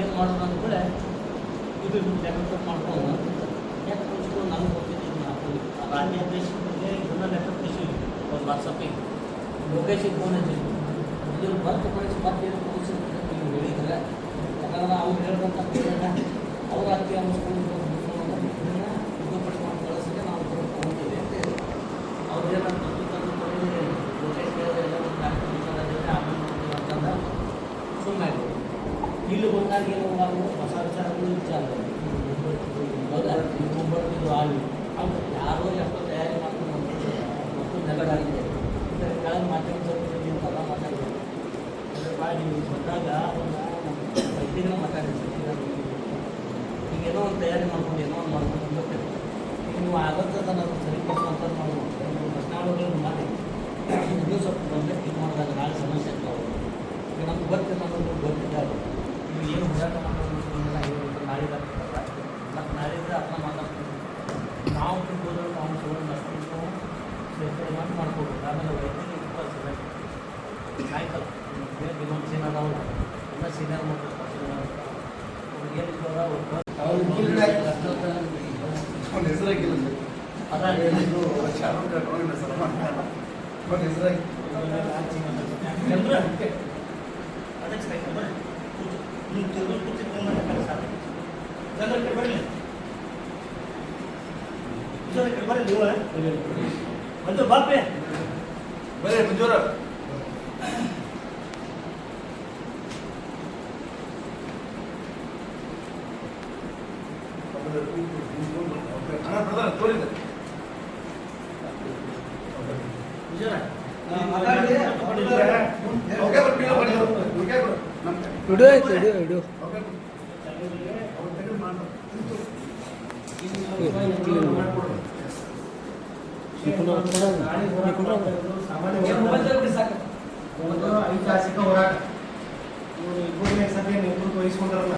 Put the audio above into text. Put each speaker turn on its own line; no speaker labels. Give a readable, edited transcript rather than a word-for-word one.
ಏನು ಮಾಡೋದು ಅಂದ್ಕೂಳೆ ಇದು ಲೆಕ್ಕ ಮಾಡ್ಕೊಂಡು ಯಾಕೆ ಕಳಿಸ್ಕೊಂಡು ನನಗೆ ಗೊತ್ತಿದ್ದು ಇದನ್ನ ಹಾಕೋದು ರಾಜ್ಯಾಧ್ಯಕ್ಷ ಬಗ್ಗೆ ಇದನ್ನ ಲೆಕ್ಕ ಕಳಿಸಿದ್ವಿ ಒಂದು ವಾಟ್ಸಪ್ಪಿಗೆ ಲೊಕೇಶನ್ ಫೋನ್ ಹಚ್ಚಿದ್ವಿ ಇದನ್ನು ಬರ್ತು ಕಳಿಸಿ ಮತ್ತೇನು ಕಳಿಸಿ ನೀವು ಹೇಳಿದ್ರೆ ಯಾಕಂದ್ರೆ ಅವ್ರು ಹೇಳಿದಂಥ ಅವ್ರ ಅಕ್ಕಿ ಅನ್ನಿಸ್ಕೊಂಡು ಉಪಪಡಿಸಿ ಮಾಡಿ ಕಳಿಸಿದ್ರೆ ನಾವು ತೊಗೊಂಡಿದ್ದೀವಿ ಅಂತ ಹೇಳಿ ಅವ್ರು ಏನಂತ ಲೊಕೇಶನ್ ಎಲ್ಲ ಒಂದು ಕಾರ್ಯಕ್ರಮ ಆಮೇಲೆ ಅಂತಂದ್ರೆ ಸುಮ್ಮನೆ ಇಲ್ಲಿ ಬಂದಾಗ ಏನು ನಾವು ಹೊಸ ವಿಚಾರಗಳು ವಿಚಾರ ಹೌದಾ ಮುಂಬರ್ತಿದ್ರು ಆಗಿ ಅವ್ರು ಯಾರೋ ಎಷ್ಟೋ ತಯಾರಿ ಮಾಡ್ಕೊಂಡು ಮತ್ತು ನೆಗಡಾಗಿದೆ ಕೆಳಗೆ ಮಾತಾಡ್ತಾರೆ ಅಂತೆಲ್ಲ ಮಾತಾಡಿದ್ರು ನೀವು ಬಂದಾಗ ಒಂದು 5 ದಿನ ಮಾತಾಡಿದ್ರು ಈಗೇನೋ ಒಂದು ತಯಾರಿ ಮಾಡ್ಕೊಂಡು ಏನೋ ಒಂದು ಮಾಡ್ಕೊಂಡು ಬರ್ತೀವಿ ಈಗ ನೀವು ಆಗತ್ತದ ನಾನು ಸರಿ ಅಂತ ಮಾಡ್ಬೋದು ಪ್ರಶ್ನಾವಳಿಗಳನ್ನು ಮಾಡಿ ಇನ್ನೂ ಸ್ವಲ್ಪ ಬಂದರೆ ಇದು ಮಾಡಿದಾಗ ನಾಳೆ ಸಮಸ್ಯೆ ಆಗ್ತಾವೆ ಈಗ ನಮ್ಗೆ ಬರ್ತಿಲ್ಲ ಅನ್ನೋದು ಗೊತ್ತಿದ್ದಾಗ ನೀವು ಏನು ಹೋರಾಟ ಮಾಡೋದನ್ನೆಲ್ಲ ಹೇಳೋದು ನಾಳೆ ಬರ್ತಿದ್ದಲ್ಲ ಮತ್ತು ನಾಳಿದ್ರೆ ಅದನ್ನ ಮಾತಾಡ್ತೀವಿ ನಾವು ತಿಳ್ಬೋದು ನಾವು ಸುಳ್ಳು ಅಷ್ಟು ಸೇರ್ಪಡೆ ಮಾಡ್ಕೋಬೇಕು ಆಮೇಲೆ ವೈದ್ಯರಿಗೆ ಆಯ್ತಲ್ಲ ಇನ್ನೊಂದು ಸೀನ್ ಅದಾವಲ್ಲ ಎಲ್ಲ ಸೀನಿಯರ್ ಮಾಡ್ತಾರೆ ಬಂದು ಬಾಪೆ ಬರೇ ಮಂಜೂರ
ಐತಿಹಾಸಿಕ ಹೋರಾಟ ಇವರು ಇಬ್ಬರನೇ ಸಭೆ ನೇತೃತ್ವ ವಹಿಸಿಕೊಂಡರಲ್ಲ